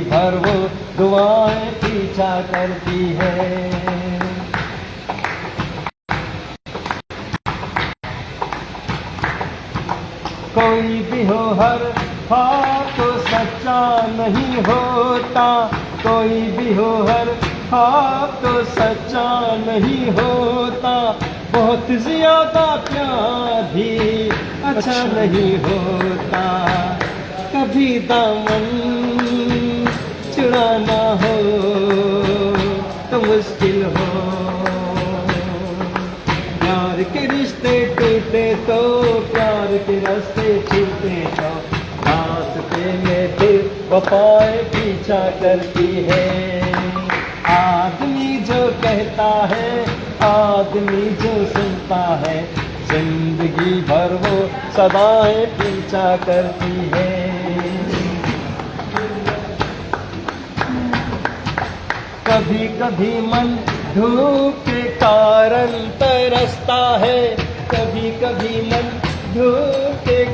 भर वो दुआएं पीछा करती है। कोई भी हो हर ख्वाब तो सच्चा नहीं होता, कोई भी हो हर ख्वाब तो सच्चा नहीं होता, बहुत ज्यादा प्यार भी अच्छा नहीं होता। कभी दामन चुराना हो तो मुश्किल हो, प्यार के रिश्ते टूटे तो प्यार के रास्ते छूटे तो रास्ते में फिर वफाएं पीछा करती है। आदमी जो कहता है, आदमी जो सुनता है, जिंदगी भर वो सदाएं पीछा करती है। कभी कभी मन धूप के कारण तरसता है, कभी कभी मन धूप के